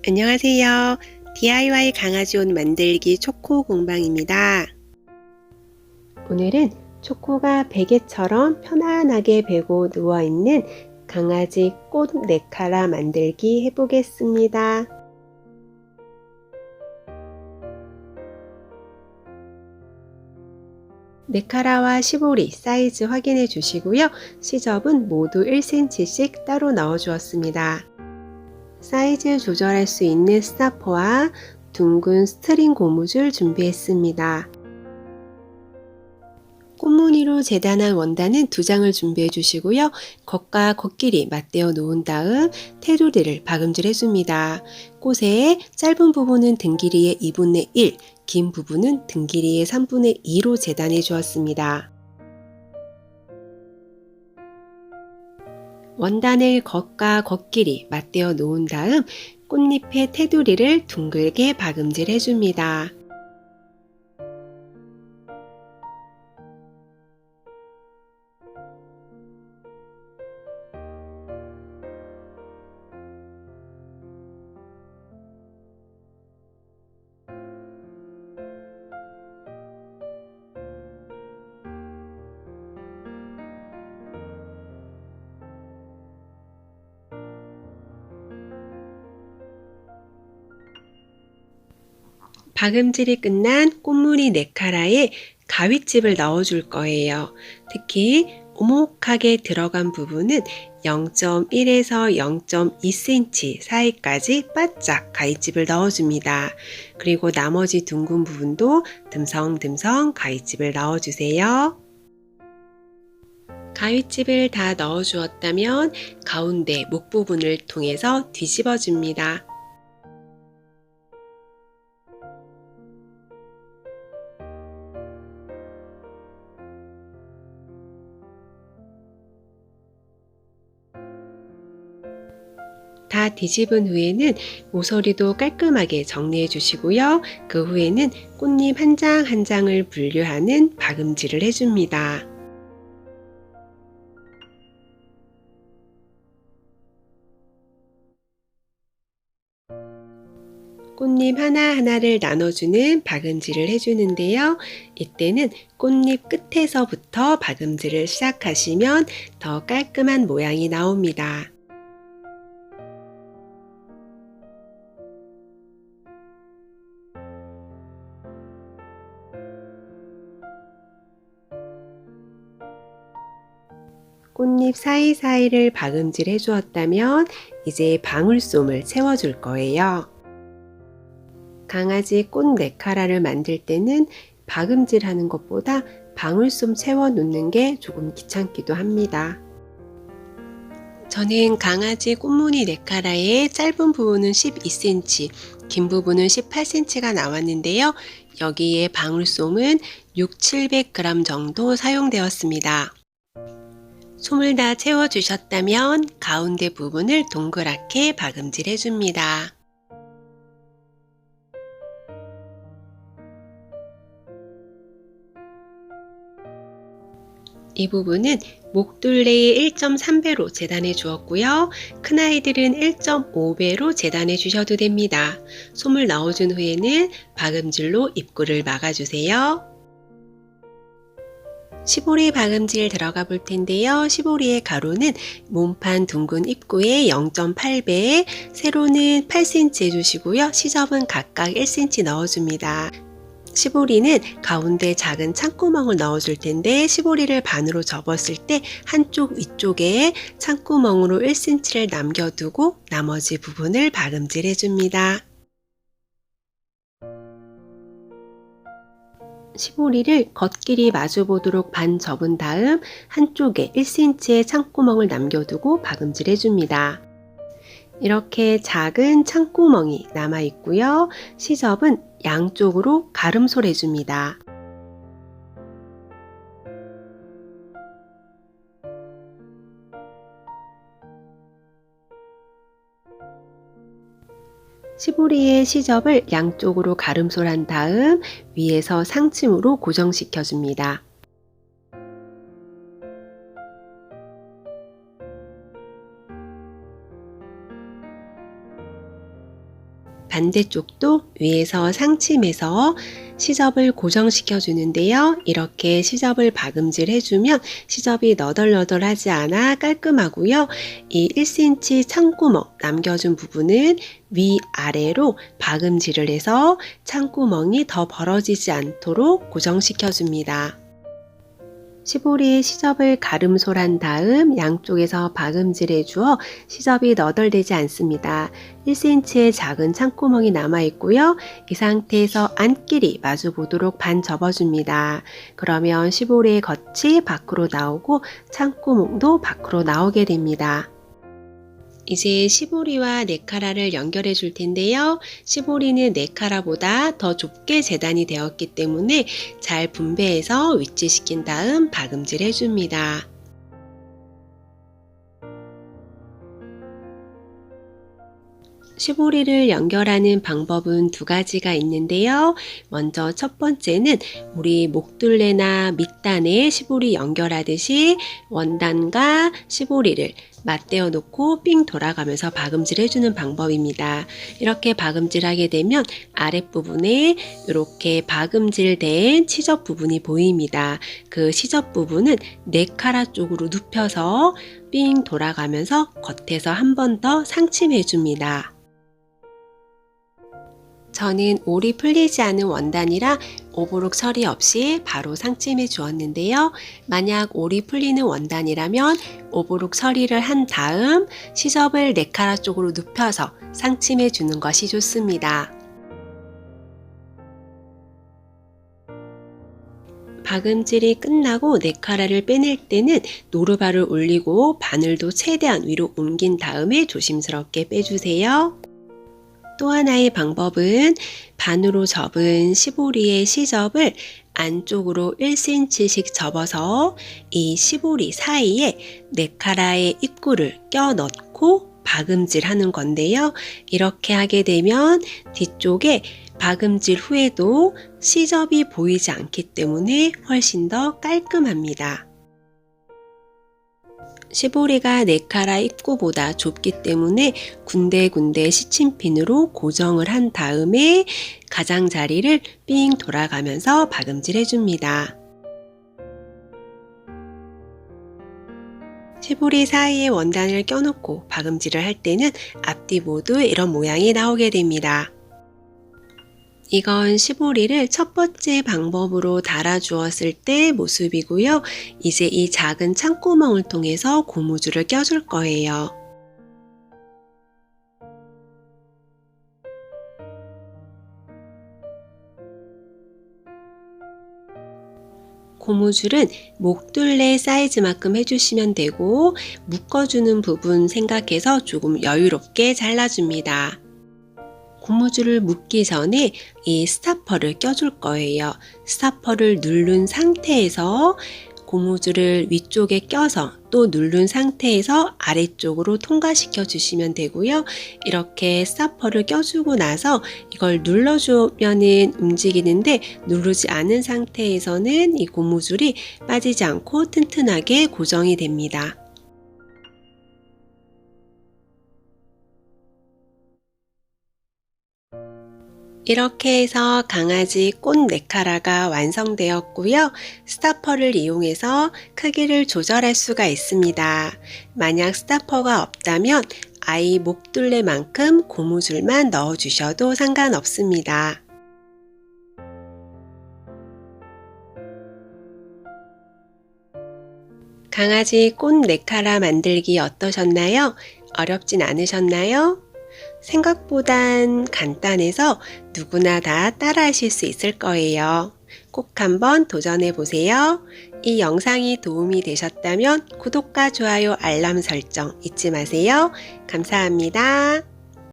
안녕하세요. DIY 강아지 옷 만들기 초코 공방입니다. 오늘은 초코가 베개처럼 편안하게 베고 누워있는 강아지 꽃 네카라 만들기 해보겠습니다. 네카라와 시보리 사이즈 확인해 주시고요. 시접은 모두 1cm씩 따로 넣어 주었습니다. 사이즈 조절할 수 있는 스나퍼와 둥근 스트링 고무줄 준비했습니다. 꽃무늬로 재단한 원단은 2장을 준비해 주시고요. 겉과 겉길이 맞대어 놓은 다음 테두리를 박음질 해줍니다. 꽃의 짧은 부분은 등 길이의 2분의 1, 긴 부분은 등 길이의 3분의 2로 재단해 주었습니다. 원단을 겉과 겉길이 맞대어 놓은 다음 꽃잎의 테두리를 둥글게 박음질 해줍니다. 박음질이 끝난 꽃무늬 네카라에 가윗집을 넣어줄 거예요. 특히 오목하게 들어간 부분은 0.1에서 0.2cm 사이까지 바짝 가윗집을 넣어줍니다. 그리고 나머지 둥근 부분도 듬성듬성 가윗집을 넣어주세요. 가윗집을 다 넣어주었다면 가운데 목 부분을 통해서 뒤집어 줍니다. 다 뒤집은 후에는 모서리도 깔끔하게 정리해 주시고요. 그 후에는 꽃잎 한 장 한 장을 분류하는 박음질을 해줍니다. 꽃잎 하나하나를 나눠주는 박음질을 해주는데요. 이때는 꽃잎 끝에서부터 박음질을 시작하시면 더 깔끔한 모양이 나옵니다. 꽃잎 사이사이를 박음질 해주었다면 이제 방울솜을 채워줄 거예요. 강아지 꽃 네카라를 만들 때는 박음질 하는 것보다 방울솜 채워 놓는 게 조금 귀찮기도 합니다. 저는 강아지 꽃무늬 네카라의 짧은 부분은 12cm, 긴 부분은 18cm가 나왔는데요. 여기에 방울솜은 600-700g 정도 사용되었습니다. 솜을 다 채워주셨다면 가운데 부분을 동그랗게 박음질 해줍니다. 이 부분은 목둘레의 1.3배로 재단해 주었고요. 큰아이들은 1.5배로 재단해 주셔도 됩니다. 솜을 넣어준 후에는 박음질로 입구를 막아주세요. 시보리 박음질 들어가 볼 텐데요. 시보리의 가로는 몸판 둥근 입구에 0.8배, 세로는 8cm 해주시고요. 시접은 각각 1cm 넣어줍니다. 시보리는 가운데 작은 창구멍을 넣어줄 텐데 시보리를 반으로 접었을 때 한쪽 위쪽에 창구멍으로 1cm를 남겨두고 나머지 부분을 박음질 해줍니다. 시보리를 겉길이 마주보도록 반 접은 다음 한쪽에 1cm의 창구멍을 남겨두고 박음질 해줍니다. 이렇게 작은 창구멍이 남아 있고요. 시접은 양쪽으로 가름솔 해줍니다. 시보리의 시접을 양쪽으로 가름솔한 다음 위에서 상층으로 고정시켜 줍니다. 반대쪽도 위에서 상침해서 시접을 고정시켜 주는데요. 이렇게 시접을 박음질 해주면 시접이 너덜너덜하지 않아 깔끔하고요. 이 1cm 창구멍 남겨준 부분은 위아래로 박음질을 해서 창구멍이 더 벌어지지 않도록 고정시켜 줍니다. 시보리에 시접을 가름솔한 다음 양쪽에서 박음질해 주어 시접이 너덜대지 않습니다. 1cm의 작은 창구멍이 남아 있고요. 이 상태에서 안끼리 마주 보도록 반 접어줍니다. 그러면 시보리의 겉이 밖으로 나오고 창구멍도 밖으로 나오게 됩니다. 이제 시보리와 네카라를 연결해 줄 텐데요. 시보리는 네카라보다 더 좁게 재단이 되었기 때문에 잘 분배해서 위치시킨 다음 박음질 해줍니다. 시보리를 연결하는 방법은 두 가지가 있는데요. 먼저 첫 번째는 우리 목둘레나 밑단에 시보리 연결하듯이 원단과 시보리를 맞대어 놓고 삥 돌아가면서 박음질 해주는 방법입니다. 이렇게 박음질하게 되면 아랫부분에 이렇게 박음질된 시접 부분이 보입니다. 그 시접 부분은 네카라 쪽으로 눕혀서 삥 돌아가면서 겉에서 한 번 더 상침해 줍니다. 저는 올이 풀리지 않은 원단이라 오버록 처리 없이 바로 상침해 주었는데요. 만약 올이 풀리는 원단이라면 오버록 처리를 한 다음 시접을 네카라 쪽으로 눕혀서 상침해 주는 것이 좋습니다. 박음질이 끝나고 네카라를 빼낼 때는 노루발을 올리고 바늘도 최대한 위로 옮긴 다음에 조심스럽게 빼주세요. 또 하나의 방법은 반으로 접은 시보리의 시접을 안쪽으로 1cm씩 접어서 이 시보리 사이에 네카라의 입구를 껴 넣고 박음질 하는 건데요. 이렇게 하게 되면 뒤쪽에 박음질 후에도 시접이 보이지 않기 때문에 훨씬 더 깔끔합니다. 시보리가 네카라 입구보다 좁기 때문에 군데군데 시침핀으로 고정을 한 다음에 가장자리를 삥 돌아가면서 박음질 해줍니다. 시보리 사이에 원단을 껴놓고 박음질을 할 때는 앞뒤 모두 이런 모양이 나오게 됩니다. 이건 시보리를 첫 번째 방법으로 달아주었을 때 모습이고요. 이제 이 작은 창구멍을 통해서 고무줄을 껴줄 거예요. 고무줄은 목둘레 사이즈만큼 해주시면 되고 묶어주는 부분 생각해서 조금 여유롭게 잘라줍니다. 고무줄을 묶기 전에 이 스타퍼를 껴줄 거예요. 스타퍼를 누른 상태에서 고무줄을 위쪽에 껴서 또 누른 상태에서 아래쪽으로 통과시켜 주시면 되고요. 이렇게 스타퍼를 껴주고 나서 이걸 눌러주면은 움직이는데 누르지 않은 상태에서는 이 고무줄이 빠지지 않고 튼튼하게 고정이 됩니다. 이렇게 해서 강아지 꽃 네카라가 완성되었고요. 스타퍼를 이용해서 크기를 조절할 수가 있습니다. 만약 스타퍼가 없다면 아이 목둘레만큼 고무줄만 넣어주셔도 상관없습니다. 강아지 꽃 네카라 만들기 어떠셨나요? 어렵진 않으셨나요? 생각보단 간단해서 누구나 다 따라 하실 수 있을 거예요. 꼭 한번 도전해 보세요. 이 영상이 도움이 되셨다면 구독과 좋아요, 알람 설정 잊지 마세요. 감사합니다.